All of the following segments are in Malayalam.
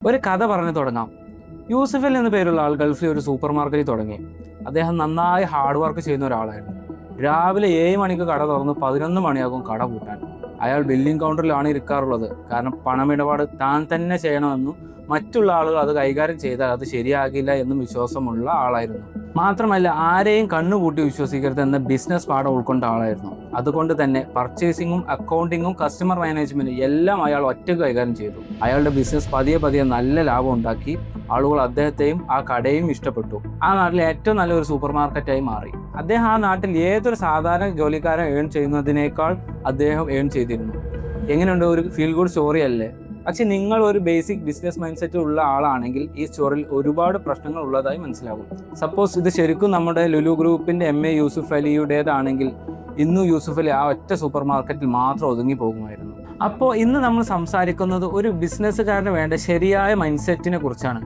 ഒരു കഥ പറഞ്ഞു തുടങ്ങാം. യൂസഫൽ എന്ന പേരുള്ള ആൾ ഗൾഫിൽ ഒരു സൂപ്പർ മാർക്കറ്റിൽ തുടങ്ങി. അദ്ദേഹം നന്നായി ഹാർഡ് വർക്ക് ചെയ്യുന്ന ഒരാളായിരുന്നു. രാവിലെ 7 മണിക്ക് കട തുറന്ന് 11 മണിയാകും കട പൂട്ടാൻ. അയാൾ ബില്ലിംഗ് കൗണ്ടറിലാണ് ഇരിക്കാറുള്ളത്. കാരണം പണമിടപാട് താൻ തന്നെ ചെയ്യണമെന്നും മറ്റുള്ള ആളുകൾ അത് കൈകാര്യം ചെയ്താൽ അത് ശരിയാകില്ല എന്നും വിശ്വാസമുള്ള ആളായിരുന്നു. മാത്രമല്ല ആരെയും കണ്ണുകൂട്ടി വിശ്വസിക്കരുത് എന്ന ബിസിനസ് പാഠം ഉൾക്കൊണ്ട ആളായിരുന്നു. അതുകൊണ്ട് തന്നെ പർച്ചേസിങ്ങും അക്കൗണ്ടിങ്ങും കസ്റ്റമർ മാനേജ്മെന്റും എല്ലാം അയാൾ ഒറ്റയ്ക്ക് കൈകാര്യം ചെയ്തു. അയാളുടെ ബിസിനസ് പതിയെ നല്ല ലാഭം ഉണ്ടാക്കി. ആളുകൾ അദ്ദേഹത്തെയും ആ കടയും ഇഷ്ടപ്പെട്ടു. ആ നാട്ടിലെ ഏറ്റവും നല്ലൊരു സൂപ്പർ മാർക്കറ്റായി മാറി. അദ്ദേഹം ആ നാട്ടിൽ ഏതൊരു സാധാരണ ജോലിക്കാരൻ ഏൺ ചെയ്യുന്നതിനേക്കാൾ അദ്ദേഹം ഏൺ ചെയ്തിരുന്നു. എങ്ങനെയുണ്ട്? ഒരു ഫീൽ ഗുഡ് സ്റ്റോറി അല്ലേ? പക്ഷെ നിങ്ങൾ ഒരു ബേസിക് ബിസിനസ് മൈൻഡ് സെറ്റ് ഉള്ള ആളാണെങ്കിൽ ഈ സ്റ്റോറിയിൽ ഒരുപാട് പ്രശ്നങ്ങൾ ഉള്ളതായി മനസ്സിലാകും. സപ്പോസ് ഇത് ശരിക്കും നമ്മുടെ ലുലു ഗ്രൂപ്പിന്റെ MA യൂസുഫ് അലിയുടേതാണെങ്കിൽ ഇന്നും യൂസുഫ് അലി ആ ഒറ്റ സൂപ്പർ മാർക്കറ്റിൽ മാത്രം ഒതുങ്ങി പോകുമായിരുന്നു. അപ്പോൾ ഇന്ന് നമ്മൾ സംസാരിക്കുന്നത് ഒരു ബിസിനസ്സുകാരന് വേണ്ട ശരിയായ മൈൻഡ് സെറ്റിനെ കുറിച്ചാണ്.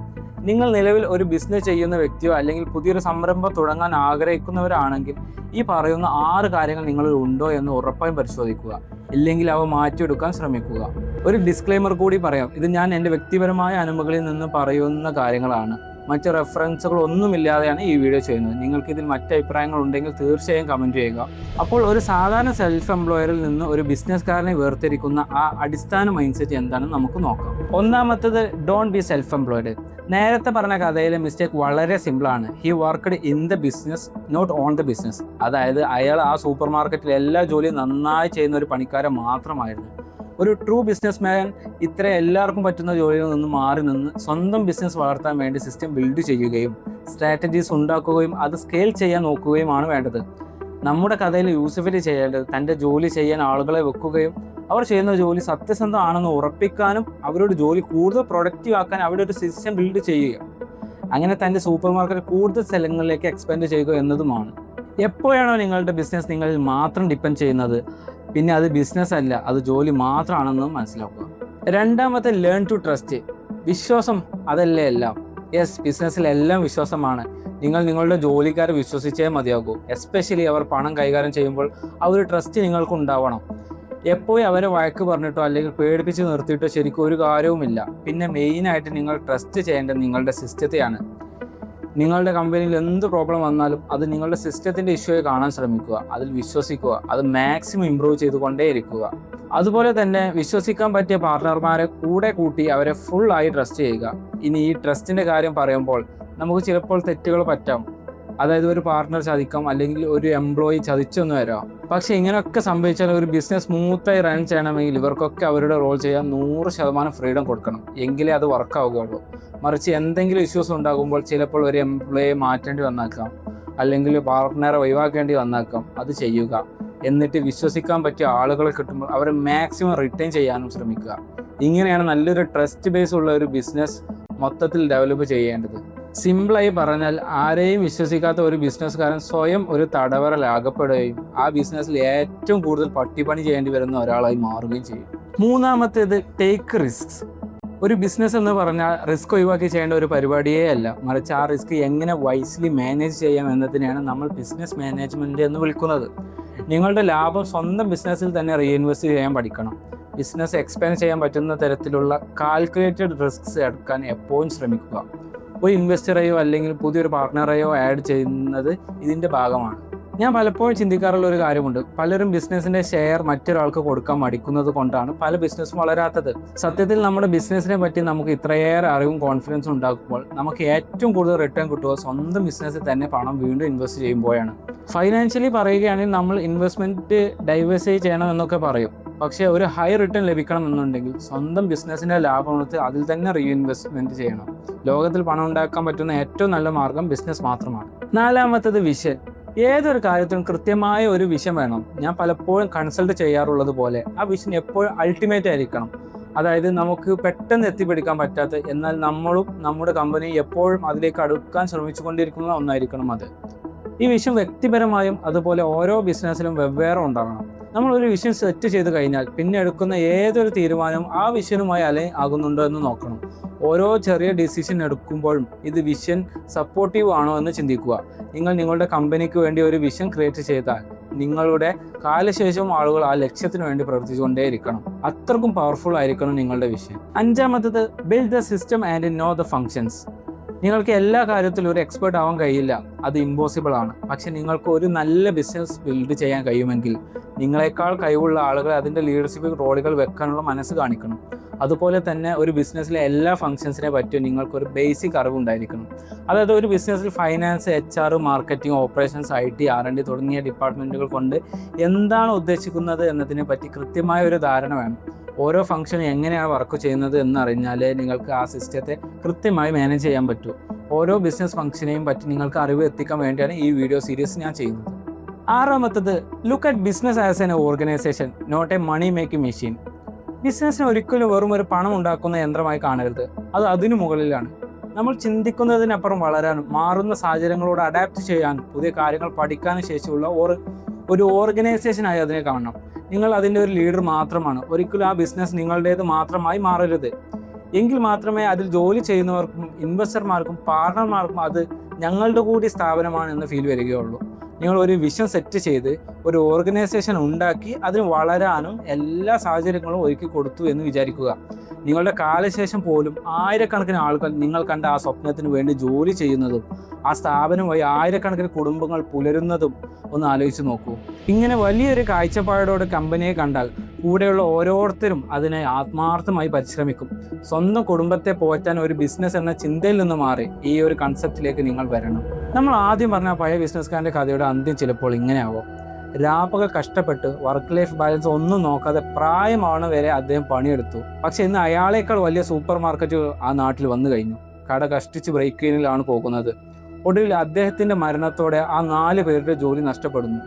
നിങ്ങൾ നിലവിൽ ഒരു ബിസിനസ് ചെയ്യുന്ന വ്യക്തിയോ അല്ലെങ്കിൽ പുതിയൊരു സംരംഭം തുടങ്ങാൻ ആഗ്രഹിക്കുന്നവരാണെങ്കിൽ ഈ പറയുന്ന 6 കാര്യങ്ങൾ നിങ്ങളിൽ ഉണ്ടോ എന്ന് ഉറപ്പായും പരിശോധിക്കുക. ഇല്ലെങ്കിൽ അവ മാറ്റിയെടുക്കാൻ ശ്രമിക്കുക. ഒരു ഡിസ്ക്ലെയിമർ കൂടി പറയാം. ഇത് ഞാൻ എൻ്റെ വ്യക്തിപരമായ അനുഭവങ്ങളിൽ നിന്ന് പറയുന്ന കാര്യങ്ങളാണ്. മറ്റ് റെഫറൻസുകൾ ഒന്നുമില്ലാതെയാണ് ഈ വീഡിയോ ചെയ്യുന്നത്. നിങ്ങൾക്ക് ഇതിൽ മറ്റ് അഭിപ്രായങ്ങൾ ഉണ്ടെങ്കിൽ തീർച്ചയായും കമൻറ്റ് ചെയ്യുക. അപ്പോൾ ഒരു സാധാരണ സെൽഫ് എംപ്ലോയറിൽ നിന്ന് ഒരു ബിസിനസ്സുകാരനെ വേർതിരിക്കുന്ന ആ അടിസ്ഥാന മൈൻഡ് സെറ്റ് എന്താണെന്ന് നമുക്ക് നോക്കാം. ഒന്നാമത്തത്, ഡോണ്ട് ബി സെൽഫ് എംപ്ലോയ്ഡ്. നേരത്തെ പറഞ്ഞ കഥയിലെ മിസ്റ്റേക്ക് വളരെ സിമ്പിളാണ്. He worked in the business, not on the business. അതായത് അയാൾ ആ സൂപ്പർ മാർക്കറ്റിൽ എല്ലാ ജോലിയും നന്നായി ചെയ്യുന്ന ഒരു പണിക്കാരൻ മാത്രമായിരുന്നു. ഒരു ട്രൂ ബിസിനസ് മാൻ ഇത്ര എല്ലാവർക്കും പറ്റുന്ന ജോലിയിൽ നിന്ന് മാറി നിന്ന് സ്വന്തം ബിസിനസ് വളർത്താൻ വേണ്ടി സിസ്റ്റം ബിൽഡ് ചെയ്യുകയും സ്ട്രാറ്റജീസ് ഉണ്ടാക്കുകയും അത് സ്കെയിൽ ചെയ്യാൻ നോക്കുകയുമാണ് വേണ്ടത്. നമ്മുടെ കഥയിൽ യൂസഫലി ചെയ്യേണ്ടത് തൻ്റെ ജോലി ചെയ്യാൻ ആളുകളെ വെക്കുകയും അവർ ചെയ്യുന്ന ജോലി സത്യസന്ധമാണെന്ന് ഉറപ്പിക്കാനും അവരുടെ ജോലി കൂടുതൽ പ്രൊഡക്റ്റീവ് ആക്കാൻ അവിടെ ഒരു സിസ്റ്റം ബിൽഡ് ചെയ്യുക. അങ്ങനെ തൻ്റെ സൂപ്പർ മാർക്കറ്റ് കൂടുതൽ സ്ഥലങ്ങളിലേക്ക് എക്സ്പാൻഡ് ചെയ്യുക എന്നതുമാണ്. എപ്പോഴാണോ നിങ്ങളുടെ ബിസിനസ് നിങ്ങളിൽ മാത്രം ഡിപ്പെൻഡ് ചെയ്യുന്നത്, പിന്നെ അത് ബിസിനസ് അല്ല, അത് ജോലി മാത്രമാണെന്ന് മനസ്സിലാക്കുക. രണ്ടാമത്തെ, ലേൺ ടു ട്രസ്റ്റ്. വിശ്വാസം അതല്ലേ എല്ലാം. യെസ്, ബിസിനസ്സിലെല്ലാം വിശ്വാസമാണ്. നിങ്ങൾ നിങ്ങളുടെ ജോലിക്കാരെ വിശ്വസിച്ചേ മതിയാകൂ. എസ്പെഷ്യലി അവർ പണം കൈകാര്യം ചെയ്യുമ്പോൾ ആ ഒരു ട്രസ്റ്റ് നിങ്ങൾക്ക് ഉണ്ടാവണം. എപ്പോഴും അവരെ വഴക്ക് പറഞ്ഞിട്ടോ അല്ലെങ്കിൽ പേടിപ്പിച്ച് നിർത്തിയിട്ടോ ശരിക്കും ഒരു കാര്യവുമില്ല. പിന്നെ മെയിനായിട്ട് നിങ്ങൾ ട്രസ്റ്റ് ചെയ്യേണ്ടത് നിങ്ങളുടെ സിസ്റ്റത്തെയാണ്. നിങ്ങളുടെ കമ്പനിയിൽ എന്ത് പ്രോബ്ലം വന്നാലും അത് നിങ്ങളുടെ സിസ്റ്റത്തിൻ്റെ ഇഷ്യൂയെ കാണാൻ ശ്രമിക്കുക, അതിൽ വിശ്വസിക്കുക, അത് മാക്സിമം ഇമ്പ്രൂവ് ചെയ്തുകൊണ്ടേയിരിക്കുക. അതുപോലെ തന്നെ വിശ്വസിക്കാൻ പറ്റിയ പാർട്ട്ണർമാരെ കൂടെ കൂട്ടി അവരെ ഫുള്ളായി ട്രസ്റ്റ് ചെയ്യുക. ഇനി ഈ ട്രസ്റ്റിൻ്റെ കാര്യം പറയുമ്പോൾ നമുക്ക് ചിലപ്പോൾ തെറ്റുകൾ പറ്റാം. അതായത് ഒരു പാർട്ട്ണർ ചതിക്കാം, അല്ലെങ്കിൽ ഒരു എംപ്ലോയി ചതിച്ചൊന്നും വരാം. പക്ഷേ ഇങ്ങനെയൊക്കെ സംഭവിച്ചാൽ ഒരു ബിസിനസ് സ്മൂത്തായി റൺ ചെയ്യണമെങ്കിൽ ഇവർക്കൊക്കെ അവരുടെ റോൾ ചെയ്യാൻ 100% ഫ്രീഡം കൊടുക്കണം. എങ്കിലേ അത് വർക്കാവുകയുള്ളൂ. മറിച്ച് എന്തെങ്കിലും ഇഷ്യൂസ് ഉണ്ടാകുമ്പോൾ ചിലപ്പോൾ ഒരു എംപ്ലോയിയെ മാറ്റേണ്ടി വന്നേക്കാം, അല്ലെങ്കിൽ പാർട്ട്ണറെ ഒഴിവാക്കേണ്ടി വന്നേക്കാം. അത് ചെയ്യുക. എന്നിട്ട് വിശ്വസിക്കാൻ പറ്റിയ ആളുകളെ കിട്ടുമ്പോൾ അവരെ മാക്സിമം റിട്ടേൺ ചെയ്യാനും ശ്രമിക്കുക. ഇങ്ങനെയാണ് നല്ലൊരു ട്രസ്റ്റ് ബേസ് ഉള്ള ഒരു ബിസിനസ് മൊത്തത്തിൽ ഡെവലപ്പ് ചെയ്യേണ്ടത്. സിമ്പിളായി പറഞ്ഞാൽ ആരെയും വിശ്വസിക്കാത്ത ഒരു ബിസിനസ്സുകാരൻ സ്വയം ഒരു തടവറയിലാകപ്പെടുകയും ആ ബിസിനസ്സിൽ ഏറ്റവും കൂടുതൽ പട്ടിപ്പണി ചെയ്യേണ്ടി വരുന്ന ഒരാളായി മാറുകയും ചെയ്യും. മൂന്നാമത്തേത്, ടേക്ക് റിസ്ക്സ്. ഒരു ബിസിനസ് എന്ന് പറഞ്ഞാൽ റിസ്ക് ഒഴിവാക്കി ചെയ്യേണ്ട ഒരു പരിപാടിയേ അല്ല, മറിച്ച് ആ റിസ്ക് എങ്ങനെ വൈസ്ലി മാനേജ് ചെയ്യാം എന്നതിനെയാണ് നമ്മൾ ബിസിനസ് മാനേജ്മെൻറ്റ് എന്ന് വിളിക്കുന്നത്. നിങ്ങളുടെ ലാഭം സ്വന്തം ബിസിനസ്സിൽ തന്നെ റീഇൻവെസ്റ്റ് ചെയ്യാൻ പഠിക്കണം. ബിസിനസ് എക്സ്പാൻഡ് ചെയ്യാൻ പറ്റുന്ന തരത്തിലുള്ള കാൽക്കുലേറ്റഡ് റിസ്ക്സ് എടുക്കാൻ എപ്പോഴും ശ്രമിക്കുക. ഒരു ഇൻവെസ്റ്ററെയോ അല്ലെങ്കിൽ പുതിയൊരു പാർട്ട്ണറെയോ ആഡ് ചെയ്യുന്നത് ഇതിൻ്റെ ഭാഗമാണ്. ഞാൻ പലപ്പോഴും ചിന്തിക്കാറുള്ള ഒരു കാര്യമുണ്ട്. പലരും ബിസിനസ്സിൻ്റെ ഷെയർ മറ്റൊരാൾക്ക് കൊടുക്കാൻ മടിക്കുന്നത് കൊണ്ടാണ് പല ബിസിനസ്സും വളരാത്തത്. സത്യത്തിൽ നമ്മുടെ ബിസിനസ്സിനെ പറ്റി നമുക്ക് ഇത്രയേറെ അറിവും കോൺഫിഡൻസും ഉണ്ടാക്കുമ്പോൾ നമുക്ക് ഏറ്റവും കൂടുതൽ റിട്ടേൺ കിട്ടുക സ്വന്തം ബിസിനസ്സിൽ തന്നെ പണം വീണ്ടും ഇൻവെസ്റ്റ് ചെയ്യുമ്പോഴാണ്. ഫൈനാൻഷ്യലി പറയുകയാണെങ്കിൽ നമ്മൾ ഇൻവെസ്റ്റ്മെൻറ്റ് ഡൈവേഴ്സിഫൈ ചെയ്യണം എന്നൊക്കെ പറയും. പക്ഷേ ഒരു ഹൈ റിട്ടേൺ ലഭിക്കണം എന്നുണ്ടെങ്കിൽ സ്വന്തം ബിസിനസ്സിൻ്റെ ലാഭമെടുത്ത് അതിൽ തന്നെ റീഇൻവെസ്റ്റ്മെൻറ്റ് ചെയ്യണം. ലോകത്തിൽ പണം ഉണ്ടാക്കാൻ പറ്റുന്ന ഏറ്റവും നല്ല മാർഗം ബിസിനസ് മാത്രമാണ്. നാലാമത്തത്, വിഷൻ. ഏതൊരു കാര്യത്തിനും കൃത്യമായ ഒരു വിഷൻ വേണം. ഞാൻ പലപ്പോഴും കൺസൾട്ട് ചെയ്യാറുള്ളത് പോലെ ആ വിഷൻ എപ്പോഴും അൾട്ടിമേറ്റ് ആയിരിക്കണം. അതായത് നമുക്ക് പെട്ടെന്ന് എത്തിപ്പിടിക്കാൻ പറ്റാത്ത, എന്നാൽ നമ്മളും നമ്മുടെ കമ്പനി എപ്പോഴും അതിലേക്ക് അടുക്കാൻ ശ്രമിച്ചുകൊണ്ടിരിക്കുന്ന ഒന്നായിരിക്കണം അത്. ഈ വിഷൻ വ്യക്തിപരമായും അതുപോലെ ഓരോ ബിസിനസ്സിലും വെവ്വേറെ ഉണ്ടാകണം. നമ്മൾ ഒരു വിഷൻ സെറ്റ് ചെയ്ത് കഴിഞ്ഞാൽ പിന്നെ എടുക്കുന്ന ഏതൊരു തീരുമാനവും ആ വിഷനുമായി അലൈൻ ആകുന്നുണ്ടോ എന്ന് നോക്കണം. ഓരോ ചെറിയ ഡിസിഷൻ എടുക്കുമ്പോഴും ഇത് വിഷൻ സപ്പോർട്ടീവ് ആണോ എന്ന് ചിന്തിക്കുക. നിങ്ങൾ നിങ്ങളുടെ കമ്പനിക്ക് വേണ്ടി ഒരു വിഷൻ ക്രിയേറ്റ് ചെയ്താൽ നിങ്ങളുടെ കാലശേഷവും ആളുകൾ ആ ലക്ഷ്യത്തിന് വേണ്ടി പ്രവർത്തിച്ചുകൊണ്ടേയിരിക്കണം. അത്രക്കും പവർഫുൾ ആയിരിക്കണം നിങ്ങളുടെ വിഷൻ. അഞ്ചാമത്തത്, build the system and know the functions. നിങ്ങൾക്ക് എല്ലാ കാര്യത്തിലും ഒരു എക്സ്പേർട്ട് ആവാൻ കഴിയില്ല, അത് ഇമ്പോസിബിൾ ആണ്. പക്ഷെ നിങ്ങൾക്ക് ഒരു നല്ല ബിസിനസ് ബിൽഡ് ചെയ്യാൻ കഴിയുമെങ്കിൽ നിങ്ങളെക്കാൾ കഴിവുള്ള ആളുകളെ അതിൻ്റെ ലീഡർഷിപ്പ് റോളുകൾ വെക്കാനുള്ള മനസ്സ് കാണിക്കണം. അതുപോലെ തന്നെ ഒരു ബിസിനസ്സിലെ എല്ലാ ഫങ്ഷൻസിനെ പറ്റിയും നിങ്ങൾക്കൊരു ബേസിക് അറിവുണ്ടായിരിക്കണം. അതായത് ഒരു ബിസിനസ്സിൽ finance, HR, marketing, operations, IT, R&D തുടങ്ങിയ ഡിപ്പാർട്ട്മെൻറ്റുകൾ കൊണ്ട് എന്താണ് ഉദ്ദേശിക്കുന്നത് എന്നതിനെ പറ്റി കൃത്യമായ ഒരു ധാരണ വേണം. ഓരോ ഫംഗ്ഷനും എങ്ങനെയാണ് വർക്ക് ചെയ്യുന്നത് എന്നറിഞ്ഞാലേ നിങ്ങൾക്ക് ആ സിസ്റ്റത്തെ കൃത്യമായി മാനേജ് ചെയ്യാൻ പറ്റൂ. ഓരോ ബിസിനസ് ഫംഗ്ഷനെയും പറ്റി നിങ്ങൾക്ക് അറിവ് എത്തിക്കാൻ വേണ്ടിയാണ് ഈ വീഡിയോ സീരീസ് ഞാൻ ചെയ്യുന്നത്. ആറാമത്തത്, look at business as an organisation, not a money making machine. ബിസിനസ്സിനെ ഒരിക്കലും വെറും ഒരു പണം ഉണ്ടാക്കുന്ന യന്ത്രമായി കാണരുത്, അത് അതിനു മുകളിലാണ്. നമ്മൾ ചിന്തിക്കുന്നതിനപ്പുറം വളരാനും മാറുന്ന സാഹചര്യങ്ങളോട് അഡാപ്റ്റ് ചെയ്യാനും പുതിയ കാര്യങ്ങൾ പഠിക്കാനും ശേഷിയുള്ള ഒരു ഓർഗനൈസേഷനായി അതിനെ കാണണം. നിങ്ങൾ അതിൻ്റെ ഒരു ലീഡർ മാത്രമാണ്. ഒരിക്കലും ആ ബിസിനസ് നിങ്ങളുടേത് മാത്രമായി മാറരുത്. എങ്കിൽ മാത്രമേ അതിൽ ജോലി ചെയ്യുന്നവർക്കും ഇൻവെസ്റ്റർമാർക്കും പാർട്ണർമാർക്കും അത് ഞങ്ങളുടെ കൂടി സ്ഥാപനമാണ് എന്ന ഫീൽ വരികയുള്ളൂ. നിങ്ങൾ ഒരു വിഷൻ സെറ്റ് ചെയ്ത് ഒരു ഓർഗനൈസേഷൻ ഉണ്ടാക്കി അതിന് വളരാനും എല്ലാ സാഹചര്യങ്ങളും ഒരുക്കി കൊടുത്തു എന്ന് വിചാരിക്കുക. നിങ്ങളുടെ കാലശേഷം പോലും ആയിരക്കണക്കിന് ആളുകൾ നിങ്ങൾ കണ്ട ആ സ്വപ്നത്തിന് വേണ്ടി ജോലി ചെയ്യുന്നതും ആ സ്ഥാപനം വഴി ആയിരക്കണക്കിന് കുടുംബങ്ങൾ പുലരുന്നതും ഒന്ന് ആലോചിച്ച് നോക്കൂ. ഇങ്ങനെ വലിയൊരു കാഴ്ചപ്പാടോടെ കമ്പനിയെ കണ്ടാൽ കൂടെയുള്ള ഓരോരുത്തരും അതിനെ ആത്മാർത്ഥമായി പരിശ്രമിക്കും. സ്വന്തം കുടുംബത്തെ പോറ്റാൻ ഒരു ബിസിനസ് എന്ന ചിന്തയിൽ നിന്ന് മാറി ഈ ഒരു കൺസെപ്റ്റിലേക്ക് നിങ്ങൾ വരണം. നമ്മൾ ആദ്യം പറഞ്ഞ പഴയ ബിസിനസ്സുകാരൻ്റെ കഥയുടെ അന്ത്യം ചിലപ്പോൾ ഇങ്ങനെയാവും. രാപ്പകൽ കഷ്ടപ്പെട്ട് വർക്ക് ലൈഫ് ബാലൻസ് ഒന്നും നോക്കാതെ പ്രായമാവണ വരെ അദ്ദേഹം പണിയെടുത്തു. പക്ഷെ ഇന്ന് അയാളേക്കാൾ വലിയ സൂപ്പർ മാർക്കറ്റുകൾ ആ നാട്ടിൽ വന്നു കഴിഞ്ഞു. കട കഷ്ടിച്ച് ബ്രേക്ക് ഇനിലാണ് പോകുന്നത്. ഒടുവിൽ അദ്ദേഹത്തിൻ്റെ മരണത്തോടെ ആ 4 പേരുടെ ജോലി നഷ്ടപ്പെടുന്നു.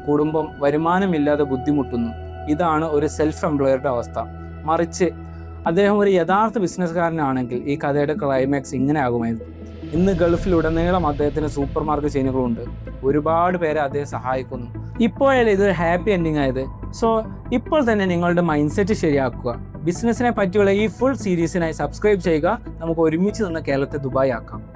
കുടുംബം വരുമാനമില്ലാതെ ബുദ്ധിമുട്ടുന്നു. ഇതാണ് ഒരു സെൽഫ് എംപ്ലോയറുടെ അവസ്ഥ. മറിച്ച് അദ്ദേഹം ഒരു യഥാർത്ഥ ബിസിനസ്സുകാരനാണെങ്കിൽ ഈ കഥയുടെ ക്ലൈമാക്സ് ഇങ്ങനെ ആകുമായിരുന്നു. ഇന്ന് ഗൾഫിലുടനീളം അദ്ദേഹത്തിന് സൂപ്പർ മാർക്കറ്റ് ചെയിനുകളുണ്ട്. ഒരുപാട് പേരെ അദ്ദേഹം സഹായിക്കുന്നു. ഇപ്പോഴല്ലേ ഇതൊരു ഹാപ്പി എൻഡിങ് ആയത്. സോ ഇപ്പോൾ തന്നെ നിങ്ങളുടെ മൈൻഡ് സെറ്റ് ശരിയാക്കുക. ബിസിനസ്സിനെ പറ്റിയുള്ള ഈ ഫുൾ സീരീസിനായി സബ്സ്ക്രൈബ് ചെയ്യുക. നമുക്ക് ഒരുമിച്ച് നിന്ന് കേരളത്തെ ദുബായ് ആക്കാം.